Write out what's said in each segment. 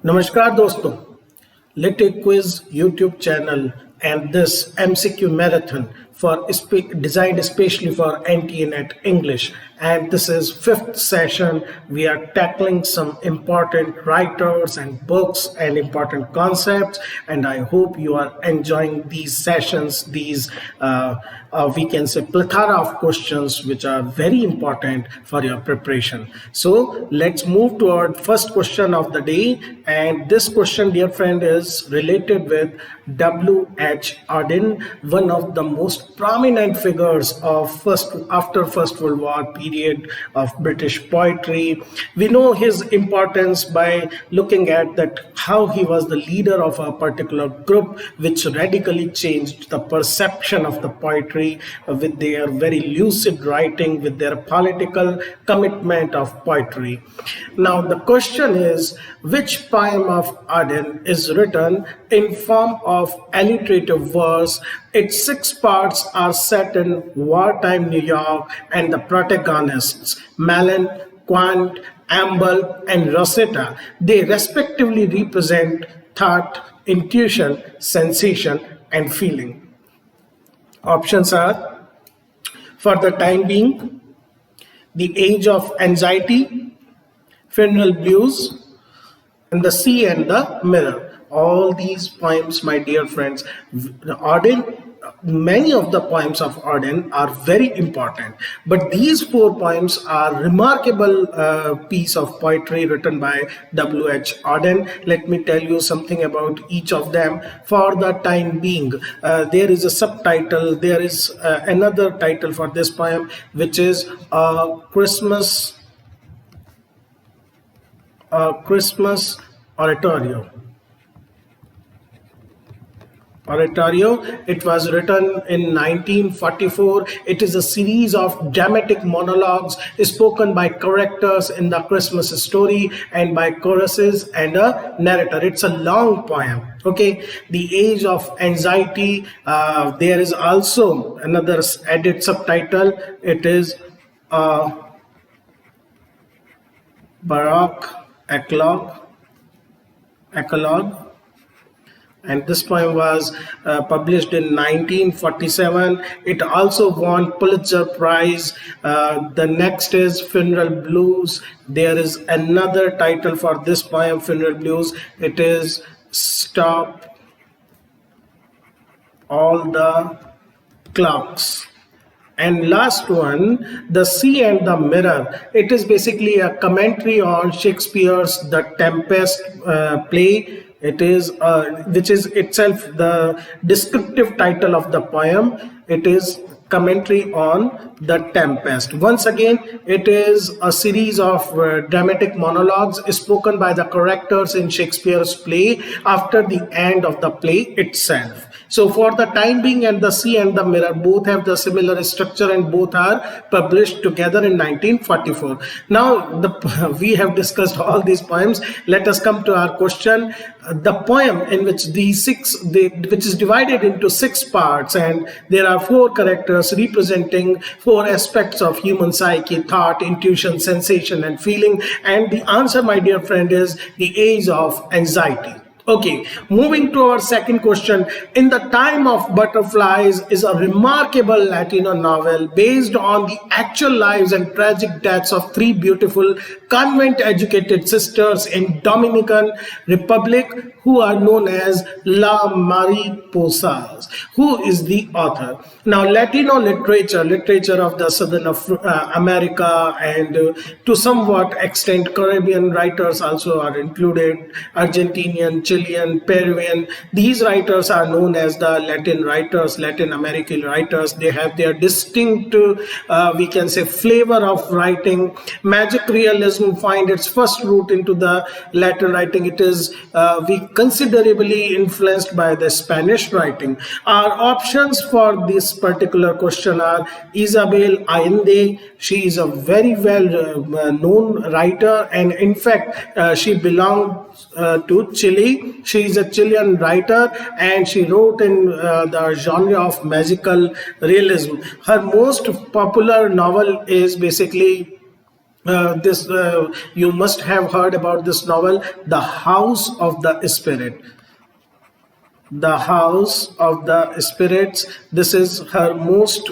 नमस्कार दोस्तों, Lit Quiz YouTube channel and this MCQ marathon designed especially for NTA NET English, and this is fifth session. We are tackling some important writers and books and important concepts, and I hope you are enjoying these sessions, these we can say plethora of questions which are very important for your preparation. So let's move to our first question of the day, and this question, dear friend, is related with W.H. Auden, one of the most prominent figures of after First World War period of British poetry. We know his importance by looking at that how he was the leader of a particular group which radically changed the perception of the poetry with their very lucid writing, with their political commitment of poetry. Now the question is, which poem of Arden is written in form of alliterative verse? Its 6 parts are set in wartime New York, and the protagnists, Malin, Quant, Emble, and Rosetta, they respectively represent thought, intuition, sensation, and feeling. Options are, for the time being, The Age of Anxiety, Funeral Blues, and The Sea and the Mirror. All these poems, my dear friends, many of the poems of Auden are very important, but these 4 poems are remarkable piece of poetry written by W.H. Auden. Let me tell you something about each of them. For the time being, there is a subtitle, there is another title for this poem, which is Christmas Oratorio. It was written in 1944. It is a series of dramatic monologues spoken by characters in the Christmas story and by choruses and a narrator. It's a long poem. Okay, The Age of Anxiety. There is also another added subtitle. It is Baroque Epilogue. And this poem was published in 1947. It also won Pulitzer Prize. The next is Funeral Blues. There is another title for this poem, Funeral Blues. It is Stop All the Clocks. And last one, The Sea and the Mirror. It is basically a commentary on Shakespeare's The Tempest play. It is, which is itself the descriptive title of the poem. It is commentary on The Tempest. Once again, it is a series of dramatic monologues spoken by the characters in Shakespeare's play after the end of the play itself. So for the time being, and The Sea and the Mirror both have the similar structure and both are published together in 1944. Now we have discussed all these poems. Let us come to our question. The poem in which which is divided into 6 parts, and there are 4 characters representing 4 aspects of human psyche: thought, intuition, sensation, and feeling. And the answer, my dear friend, is The Age of Anxiety. Okay, moving to our second question. In the Time of Butterflies is a remarkable Latino novel based on the actual lives and tragic deaths of 3 beautiful convent-educated sisters in Dominican Republic who are known as Las Mariposas. Who is the author? Now, Latino literature of the southern of America, and to somewhat extent Caribbean writers also are included, Argentinian, Chilean, Peruvian. These writers are known as the Latin writers, Latin American writers. They have their distinct, we can say, flavor of writing. Magic realism find its first root into the Latin writing. It is considerably influenced by the Spanish writing. Our options for this particular question are Isabel Allende. She is a very well known writer, and in fact she belongs to Chile. She is a Chilean writer, and she wrote in the genre of magical realism. Her most popular novel is basically this you must have heard about this novel, The House of the Spirit. The House of the Spirits. This is her most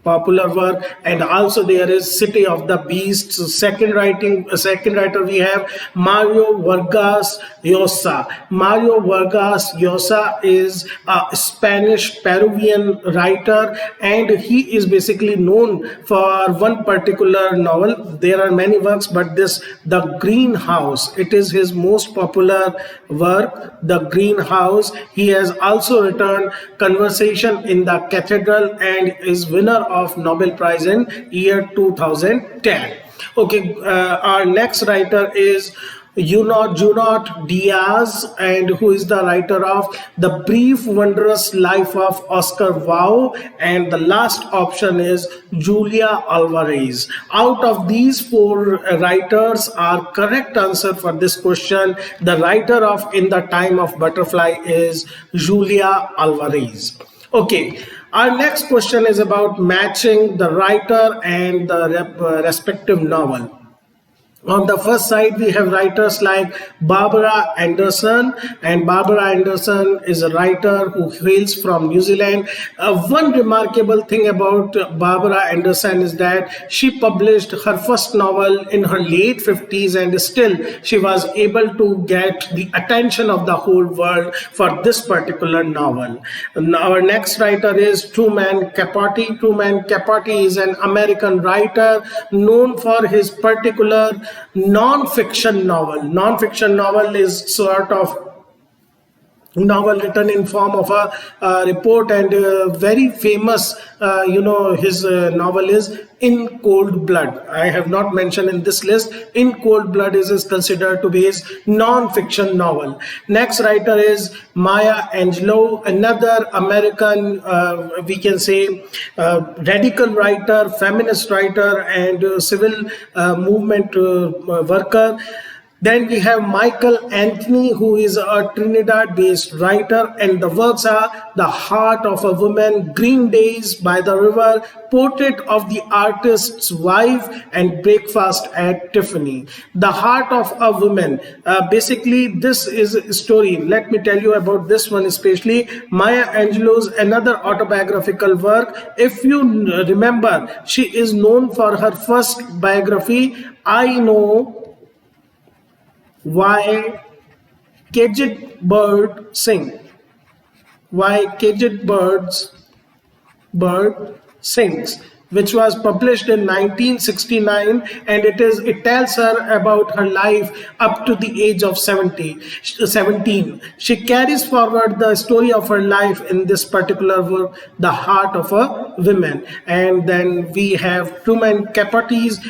popular work. And also there is City of the Beasts. Second writer we have Mario Vargas Llosa. Mario Vargas Llosa is a Spanish Peruvian writer, and he is basically known for one particular novel. There are many works, but this, The Greenhouse, it is his most popular work, The Greenhouse. He has also written Conversation in the Cathedral and is winner of Nobel Prize in year 2010. Okay, our next writer is Junot Diaz, and who is the writer of The Brief Wondrous Life of Oscar Wilde, and the last option is Julia Alvarez. Out of these four writers, our correct answer for this question, the writer of In the Time of Butterfly, is Julia Alvarez. Okay, our next question is about matching the writer and the respective novel. On the first side, we have writers like Barbara Anderson, and Barbara Anderson is a writer who hails from New Zealand. One remarkable thing about Barbara Anderson is that she published her first novel in her late 50s, and still she was able to get the attention of the whole world for this particular novel. Our next writer is Truman Capote. Truman Capote is an American writer known for his particular non-fiction novel. Non-fiction novel is sort of novel written in form of a report, and very famous, his novel is In Cold Blood. I have not mentioned in this list. In Cold Blood is considered to be his non-fiction novel. Next writer is Maya Angelou, another American, we can say, radical writer, feminist writer, and civil movement worker. Then we have Michael Anthony, who is a Trinidad-based writer, and the works are The Heart of a Woman, Green Days by the River, Portrait of the Artist's Wife, and Breakfast at Tiffany. The Heart of a Woman. Basically, this is a story. Let me tell you about this one especially. Maya Angelou's another autobiographical work. If you remember, she is known for her first biography, I Know Why Caged Bird Sing. Why Caged Bird Sings, which was published in 1969, and it tells her about her life up to the age of 17. She carries forward the story of her life in this particular work, The Heart of a Woman. And then we have Truman Capote's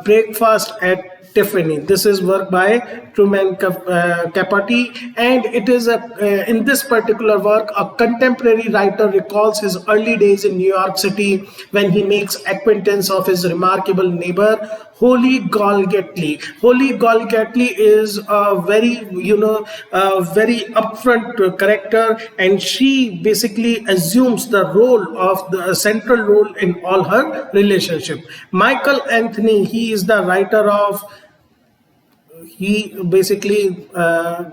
Breakfast at Tiffany. This is work by Truman Capote, and it is in this particular work, a contemporary writer recalls his early days in New York City when he makes acquaintance of his remarkable neighbor, Holly Golightly. Holly Golightly is a very, very upfront character, and she basically assumes the role of the central role in all her relationship. Michael Anthony, he is the writer of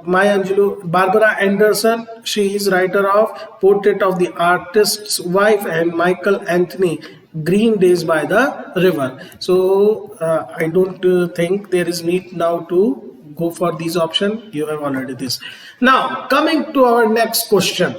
Maya Angelou. Barbara Anderson, she is writer of Portrait of the Artist's Wife, and Michael Anthony, Green Days by the River. So I don't think there is need now to go for these options. You have already this. Now coming to our next question.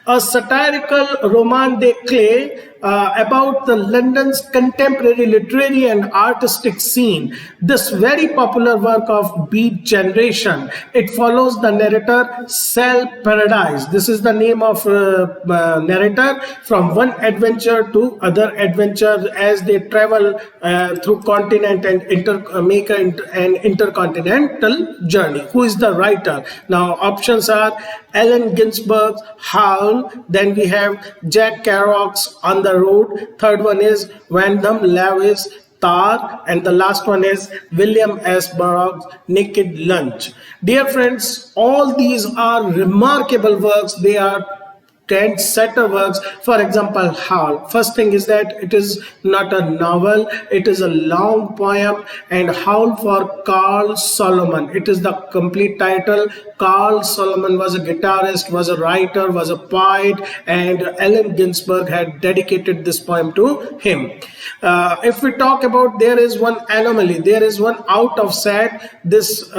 A satirical roman-à-clef about the London's contemporary literary and artistic scene. This very popular work of Beat Generation. It follows the narrator Sal Paradise. This is the name of narrator, from one adventure to other adventure as they travel through continent and make an intercontinental journey. Who is the writer? Now options are Allen Ginsberg's Howl. Then we have Jack Kerouac's On the Road. Third one is Wyndham Lewis' Tar, and the last one is William S. Burroughs' Naked Lunch. Dear friends, all these are remarkable works. They are Kant's satire works, for example, Howl. First thing is that it is not a novel, it is a long poem, and Howl for Carl Solomon. It is the complete title. Carl Solomon was a guitarist, was a writer, was a poet, and Allen Ginsberg had dedicated this poem to him. If we talk about, there is one anomaly, there is one out of set. This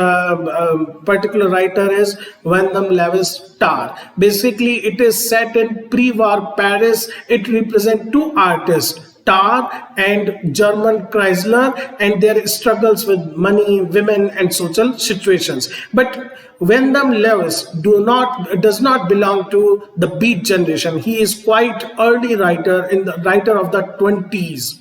particular writer is Wyndham Lewis Tarr. Basically, it is set in pre-war Paris. It represents two artists, Tarr and German Chrysler, and their struggles with money, women, and social situations. But Wyndham Lewis does not belong to the Beat generation. He is quite early writer, in the writer of the 20s.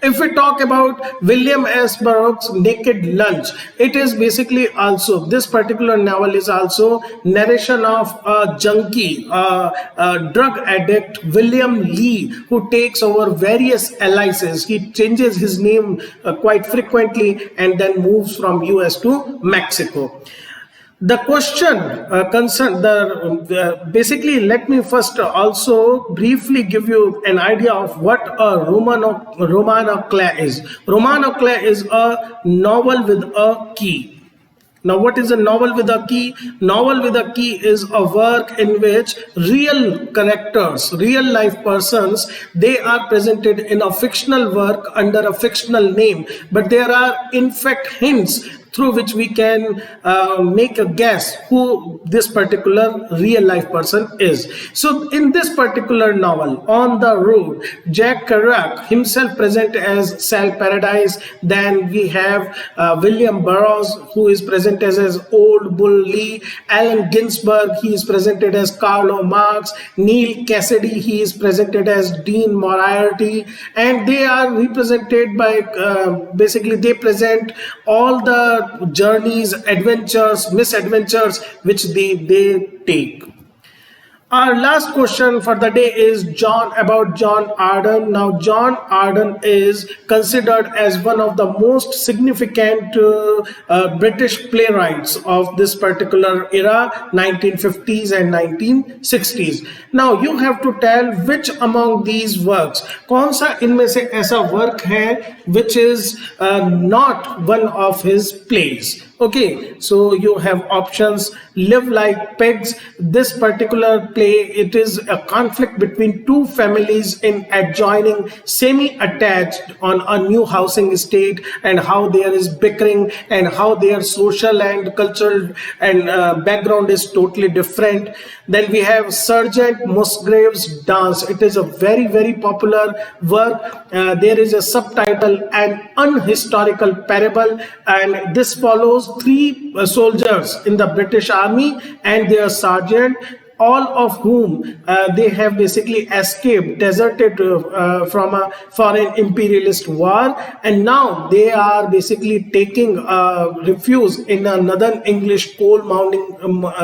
If we talk about William S. Burroughs' Naked Lunch, it is basically also, this particular novel is also narration of a junkie, a drug addict, William Lee, who takes over various aliases. He changes his name quite frequently and then moves from US to Mexico. The question basically, let me first also briefly give you an idea of what a roman-à-clef is. Roman-à-clef is a novel with a key. Now, what is a novel with a key? Novel with a key is a work in which real characters, real life persons, they are presented in a fictional work under a fictional name, but there are in fact hints through which we can make a guess who this particular real life person is. So in this particular novel, On the Road, Jack Kerouac himself present as Sal Paradise. Then we have William Burroughs, who is presented as Old Bull Lee. Allen Ginsberg, he is presented as Karl Marx. Neil Cassidy, he is presented as Dean Moriarty, and they are represented by basically they present all the journeys, adventures, misadventures which they take. Our last question for the day is about John Arden. Now, John Arden is considered as one of the most significant British playwrights of this particular era, 1950s and 1960s. Now, you have to tell which among these works, कौन सा इनमें से ऐसा work है which is not one of his plays. Okay, so you have options. Live Like Pigs. This particular play, it is a conflict between two families in adjoining, semi-attached on a new housing estate, and how there is bickering and how their social and cultural and background is totally different. Then we have Sergeant Musgrave's Dance. It is a very, very popular work. There is a subtitle, An Unhistorical Parable, and this follows three soldiers in the British Army and their sergeant, all of whom they have basically escaped, deserted from a foreign imperialist war, and now they are basically taking refuge in a northern English coal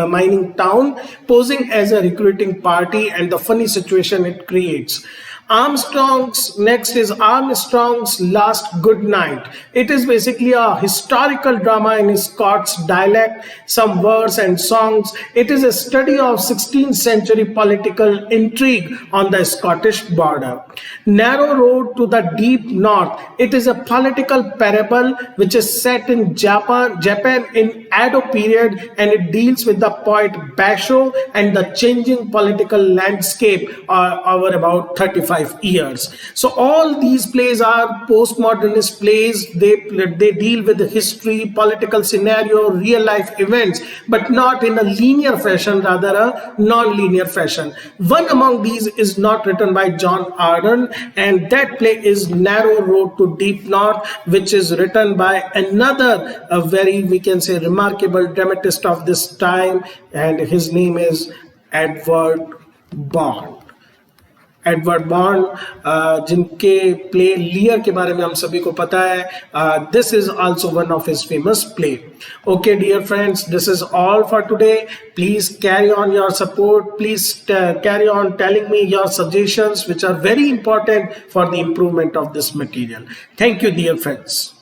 mining town, posing as a recruiting party, and the funny situation it creates. Next is Armstrong's Last Good Night. It is basically a historical drama in Scots dialect, some words and songs. It is a study of 16th century political intrigue on the Scottish border. Narrow Road to the Deep North. It is a political parable which is set in Japan in Edo period, and it deals with the poet Basho and the changing political landscape over about 35 years. So all these plays are postmodernist plays. They deal with the history, political scenario, real life events, but not in a linear fashion, rather a non-linear fashion. One among these is not written by John Arden, and that play is Narrow Road to Deep North, which is written by another very, we can say, remarkable dramatist of this time, and his name is Edward Bond. Edward bond, जिनके play लियर के बारे में हम सभी को पता है. This is also one of his famous play. Okay, dear friends, this is all for today. Please carry on your support. Please carry on telling me your suggestions, which are very important for the improvement of this material. Thank you, dear friends.